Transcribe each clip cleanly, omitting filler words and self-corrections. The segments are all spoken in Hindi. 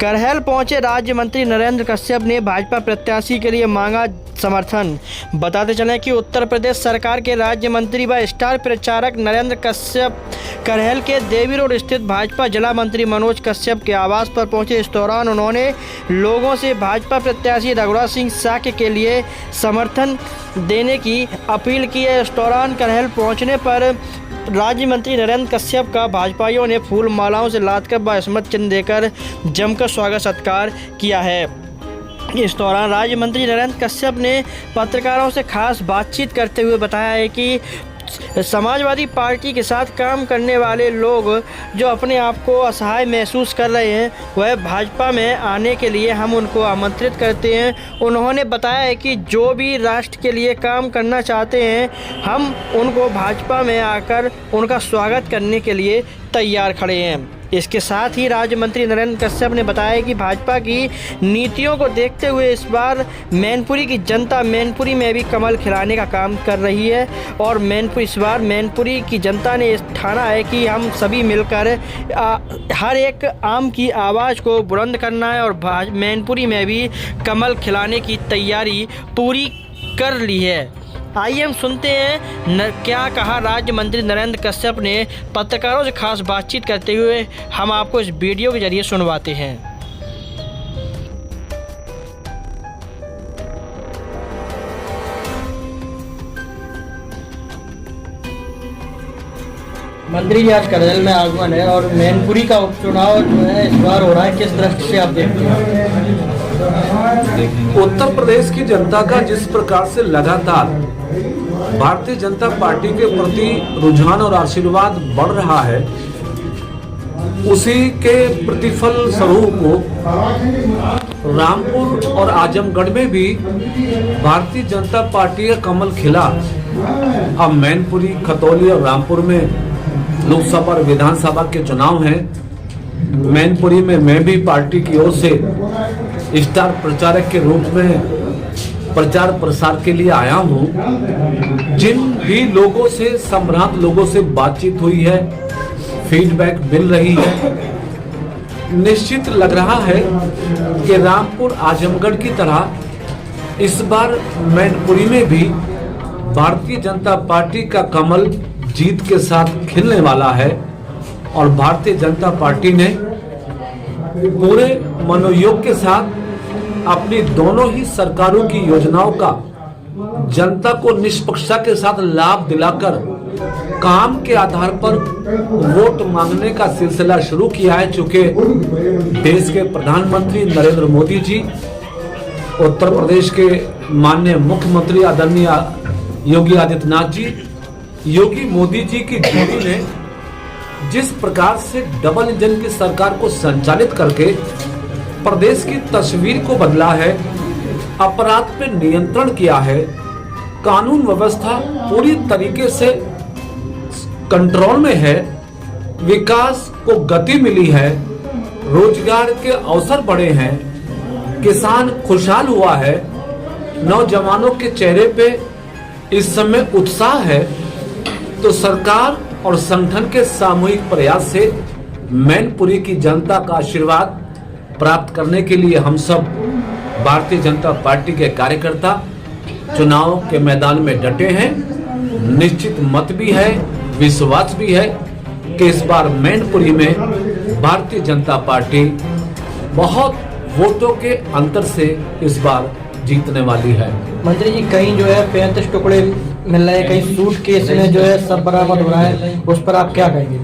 करहल पहुंचे राज्य मंत्री नरेंद्र कश्यप ने भाजपा प्रत्याशी के लिए मांगा समर्थन। बताते चलें कि उत्तर प्रदेश सरकार के राज्य मंत्री व स्टार प्रचारक नरेंद्र कश्यप करहल के देवी रोड स्थित भाजपा जिला मंत्री मनोज कश्यप के आवास पर पहुंचे। इस दौरान उन्होंने लोगों से भाजपा प्रत्याशी रघुराज सिंह साक्य के लिए समर्थन देने की अपील की है। इस दौरान करहल पहुंचने पर राज्य मंत्री नरेंद्र कश्यप का भाजपाइयों ने फूल मालाओं से लादकर व स्मृति चिन्ह देकर जमकर स्वागत सत्कार किया है। इस दौरान राज्य मंत्री नरेंद्र कश्यप ने पत्रकारों से खास बातचीत करते हुए बताया है कि समाजवादी पार्टी के साथ काम करने वाले लोग जो अपने आप को असहाय महसूस कर रहे हैं वह भाजपा में आने के लिए हम उनको आमंत्रित करते हैं। उन्होंने बताया है कि जो भी राष्ट्र के लिए काम करना चाहते हैं हम उनको भाजपा में आकर उनका स्वागत करने के लिए तैयार खड़े हैं। इसके साथ ही राज्य मंत्री नरेंद्र कश्यप ने बताया कि भाजपा की नीतियों को देखते हुए इस बार मैनपुरी की जनता मैनपुरी में भी कमल खिलाने का काम कर रही है और इस बार मैनपुरी की जनता ने ठाना है कि हम सभी मिलकर हर एक आम की आवाज़ को बुलंद करना है और मैनपुरी में भी कमल खिलाने की तैयारी पूरी कर ली है। आइए हम सुनते हैं क्या कहा राज्य मंत्री नरेंद्र कश्यप ने पत्रकारों से खास बातचीत करते हुए। हम आपको इस वीडियो के जरिए सुनवाते हैं। मंत्री जी आज करहल में आगमन है और मैनपुरी का उपचुनाव जो है इस बार हो रहा है, किस दृष्टि से आप देखते हैं? उत्तर प्रदेश की जनता का जिस प्रकार से लगातार भारतीय जनता पार्टी के प्रति रुझान और आशीर्वाद बढ़ रहा है, उसी के प्रतिफल स्वरूप रामपुर और आजमगढ़ में भी भारतीय जनता पार्टी का कमल खिला। अब मैनपुरी, खतौली और रामपुर में लोकसभा और विधानसभा के चुनाव हैं। मैनपुरी में मैं भी पार्टी की ओर से स्टार प्रचारक के रूप में प्रचार प्रसार के लिए आया हूं। जिन भी लोगों से, संभ्रांत लोगों से बातचीत हुई है, फीडबैक मिल रही है, निश्चित लग रहा है कि रामपुर आजमगढ़ की तरह इस बार मैनपुरी में भी भारतीय जनता पार्टी का कमल जीत के साथ खिलने वाला है और भारतीय जनता पार्टी ने पूरे मनोयोग के साथ अपनी दोनों ही सरकारों की योजनाओं का जनता को निष्पक्षता के साथ लाभ दिलाकर काम के आधार पर वोट मांगने का सिलसिला शुरू किया है। चूंकि देश के प्रधानमंत्री नरेंद्र मोदी जी, उत्तर प्रदेश के माननीय मुख्यमंत्री आदरणीय योगी आदित्यनाथ जी, योगी मोदी जी की जोड़ी ने जिस प्रकार से डबल इंजन की सरकार को संचालित करके प्रदेश की तस्वीर को बदला है, अपराध पे नियंत्रण किया है, कानून व्यवस्था पूरी तरीके से कंट्रोल में है, विकास को गति मिली है, रोजगार के अवसर बढ़े हैं, किसान खुशहाल हुआ है, नौजवानों के चेहरे पे इस समय उत्साह है, तो सरकार और संगठन के सामूहिक प्रयास से मैनपुरी की जनता का आशीर्वाद प्राप्त करने के लिए हम सब भारतीय जनता पार्टी के कार्यकर्ता चुनाव के मैदान में डटे हैं। निश्चित मत भी है, विश्वास भी है कि इस बार मैनपुरी में भारतीय जनता पार्टी बहुत वोटों के अंतर से इस बार जीतने वाली है। मंत्री जी, कहीं जो है 35 टुकड़े मिल रहे हैं, कहीं सूट केस में जो है सब बराबर हो रहा है, उस पर आप क्या कहेंगे?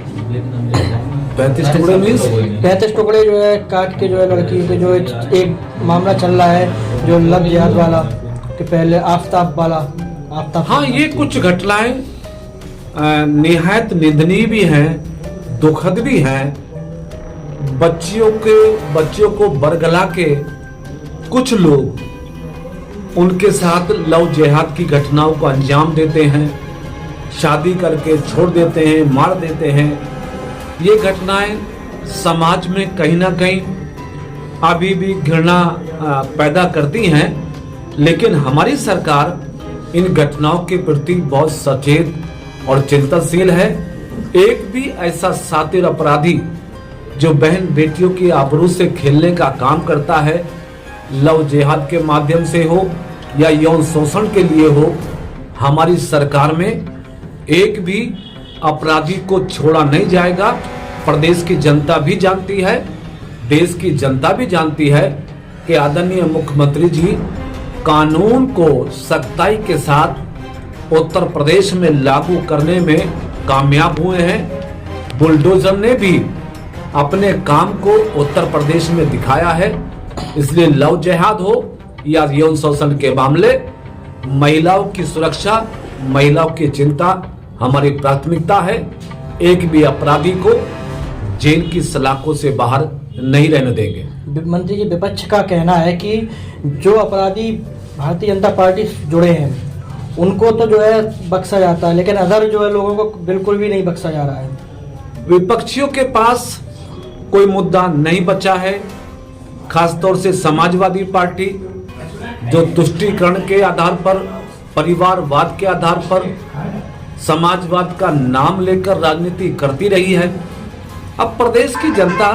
35 टुकड़े मीन्स 35 टुकड़े जो है काट के जो है लड़की के जो एक मामला चल रहा है, जो लव जिहाद वाला कि पहले आफ्ताब वाला। हाँ, ये कुछ घटनाएं निहायत निंदनीय भी हैं, दुखद भी हैं। बच्चियों को बरगला के कुछ लोग उनके साथ लव जिहाद की घटनाओं को अंजाम देते हैं, शादी करके छोड़ देते हैं, मार देते हैं। ये घटनाएं समाज में कहीं ना कहीं अभी भी घृणा पैदा करती हैं, लेकिन हमारी सरकार इन घटनाओं के प्रति बहुत सचेत और चिंतनशील है। एक भी ऐसा सातिर अपराधी जो बहन बेटियों की आबरू से खेलने का काम करता है, लव जिहाद के माध्यम से हो या यौन शोषण के लिए हो, हमारी सरकार में एक भी अपराधी को छोड़ा नहीं जाएगा। प्रदेश की जनता भी जानती है, देश की जनता भी जानती है कि आदरणीय मुख्यमंत्री जी कानून को सख्ताई के साथ उत्तर प्रदेश में लागू करने में कामयाब हुए हैं। बुलडोजर ने भी अपने काम को उत्तर प्रदेश में दिखाया है। इसलिए लव जिहाद हो या यौन शोषण के मामले, महिलाओं की सुरक्षा, महिलाओं की चिंता हमारी प्राथमिकता है। एक भी अपराधी को जेल की सलाखों से बाहर नहीं रहने देंगे। मंत्री जी, विपक्ष का कहना है कि जो अपराधी भारतीय जनता पार्टी से जुड़े हैं उनको तो जो है बख्शा जाता है, लेकिन अदर जो है लोगों को बिल्कुल भी नहीं बख्शा जा रहा है। विपक्षियों के पास कोई मुद्दा नहीं बचा है, खासतौर से समाजवादी पार्टी जो तुष्टीकरण के आधार पर, परिवारवाद के आधार पर समाजवाद का नाम लेकर राजनीति करती रही है। अब प्रदेश की जनता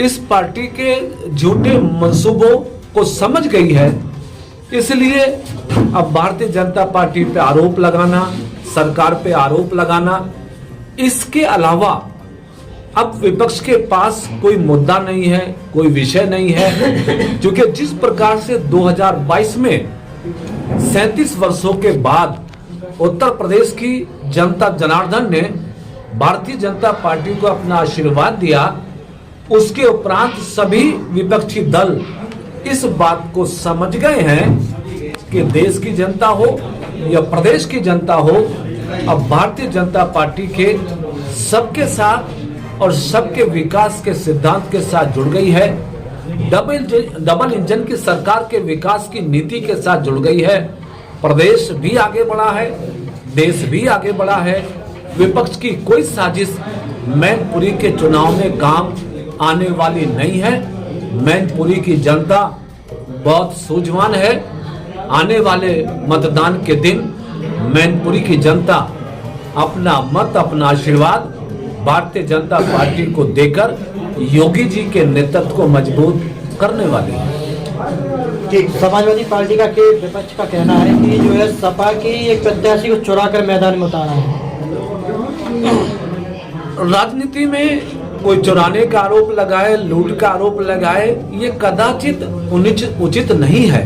इस पार्टी के झूठे मंसूबों को समझ गई है। इसलिए अब भारतीय जनता पार्टी पे आरोप लगाना, सरकार पे आरोप लगाना, इसके अलावा अब विपक्ष के पास कोई मुद्दा नहीं है, कोई विषय नहीं है। क्योंकि जिस प्रकार से 2022 में 37 वर्षों के बाद उत्तर प्रदेश की जनता जनार्दन ने भारतीय जनता पार्टी को अपना आशीर्वाद दिया, उसके उपरांत सभी विपक्षी दल इस बात को समझ गए हैं कि देश की जनता हो या प्रदेश की जनता हो, अब भारतीय जनता पार्टी के सबके साथ और सबके विकास के सिद्धांत के साथ जुड़ गई है। डबल इंजन की सरकार के विकास की नीति के साथ जुड़ गई है। प्रदेश भी आगे बढ़ा है, देश भी आगे बढ़ा है। विपक्ष की कोई साजिश मैनपुरी के चुनाव में काम आने वाली नहीं है। मैनपुरी की जनता बहुत सूझवान है। आने वाले मतदान के दिन मैनपुरी की जनता अपना मत, अपना आशीर्वाद भारतीय जनता पार्टी को देकर योगी जी के नेतृत्व को मजबूत करने वाली है। समाजवादी पार्टी का के विपक्ष का कहना है कि जो है सपा की एक प्रत्याशी को चुरा कर मैदान में उतारा है। राजनीति में कोई चुराने का आरोप लगाए, लूट का आरोप लगाए, ये कदाचित उचित नहीं है।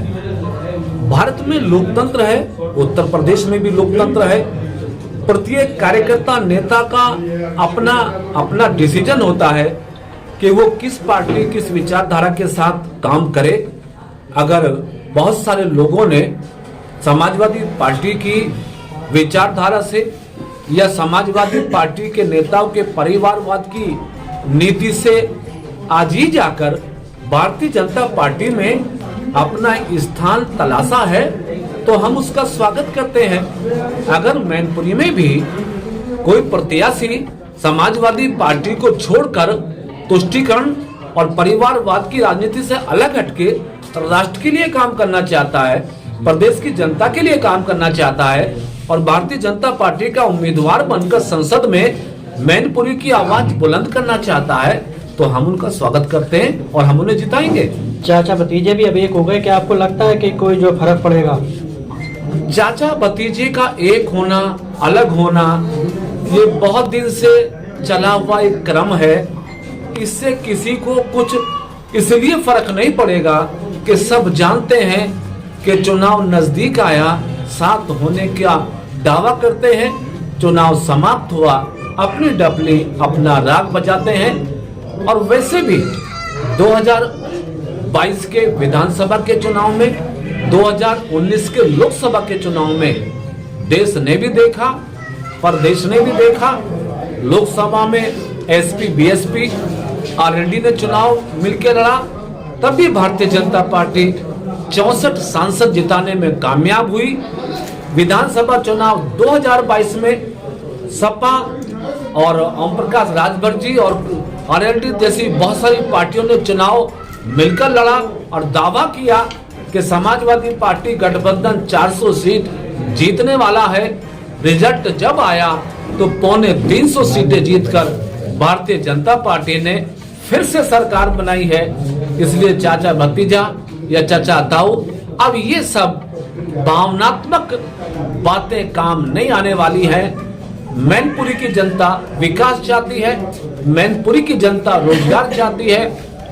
भारत में लोकतंत्र है, उत्तर प्रदेश में भी लोकतंत्र है। प्रत्येक कार्यकर्ता, नेता का अपना अपना डिसीजन होता है कि वो किस पार्टी, किस विचारधारा के साथ काम करे। अगर बहुत सारे लोगों ने समाजवादी पार्टी की विचारधारा से या समाजवादी पार्टी के नेताओं के परिवारवाद की नीति से आज ही जाकर भारतीय जनता पार्टी में अपना स्थान तलाशा है, तो हम उसका स्वागत करते हैं। अगर मैनपुरी में भी कोई प्रत्याशी समाजवादी पार्टी को छोड़कर तुष्टीकरण और परिवारवाद की राजनीति से अलग हटके राष्ट्र के लिए काम करना चाहता है, प्रदेश की जनता के लिए काम करना चाहता है और भारतीय जनता पार्टी का उम्मीदवार बनकर संसद में मैनपुरी की आवाज बुलंद करना चाहता है, तो हम उनका स्वागत करते हैं और हम उन्हें जिताएंगे। चाचा भतीजे भी अब एक हो गए, क्या आपको लगता है कि कोई जो फर्क पड़ेगा? चाचा भतीजे का एक होना, अलग होना, ये बहुत दिन से चला हुआ एक क्रम है। इससे किसी को कुछ इसलिए फर्क नहीं पड़ेगा कि सब जानते हैं कि चुनाव नजदीक आया, साथ होने का दावा करते हैं, चुनाव समाप्त हुआ, अपनी डपली, अपना राग बजाते हैं। और वैसे भी 2022 के विधानसभा के चुनाव में, 2019 के लोकसभा के चुनाव में देश ने भी देखा, प्रदेश ने भी देखा। लोकसभा में एसपी, बीएसपी, आरएलडी ने चुनाव मिलकर लड़ा, तब भी भारतीय जनता पार्टी 64 सांसद जिताने में कामयाब हुई। विधानसभा चुनाव 2022 में सपा और ओम प्रकाश राजभर जी और आरएलडी जैसी बहुत सारी पार्टियों ने चुनाव मिलकर लड़ा और दावा किया कि समाजवादी पार्टी गठबंधन 400 सीट जीतने वाला है। रिजल्ट जब आया तो 325 सीटें जीतकर भारतीय जनता पार्टी ने फिर से सरकार बनाई है, इसलिए चाचा भतीजा या चाचा ताऊ, अब ये सब भावनात्मक बातें काम नहीं आने वाली है। मैनपुरी की जनता विकास चाहती है, मैनपुरी की जनता रोजगार चाहती है,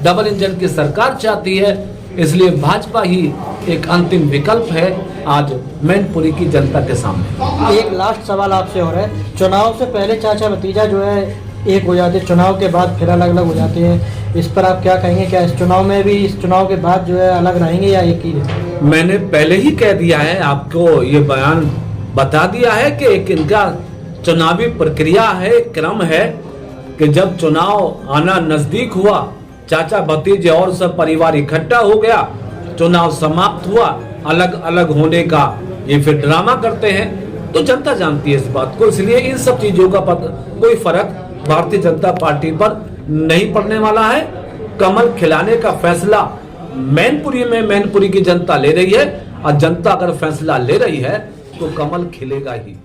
डबल इंजन की सरकार चाहती है, इसलिए भाजपा ही एक अंतिम विकल्प है आज मैनपुरी की जनता के सामने। एक लास्ट सवाल आपसे हो रहा है, चुनाव से पहले चाचा भतीजा जो है एक हो जाते, चुनाव के बाद फिर अलग अलग हो जाते हैं, इस पर आप क्या कहेंगे? क्या इस चुनाव में भी, इस चुनाव के बाद जो है अलग रहेंगे या एक ही है? मैंने पहले ही कह दिया है, आपको ये बयान बता दिया है कि एक इनका चुनावी प्रक्रिया है, क्रम है कि जब चुनाव आना नजदीक हुआ, चाचा भतीजे और सब परिवार इकट्ठा हो गया, चुनाव समाप्त हुआ, अलग अलग होने का ये फिर ड्रामा करते हैं, तो जनता जानती है इस बात को। इसलिए इन सब चीजों का कोई फर्क भारतीय जनता पार्टी पर नहीं पड़ने वाला है। कमल खिलाने का फैसला मैनपुरी की जनता ले रही है, और जनता अगर फैसला ले रही है तो कमल खिलेगा ही।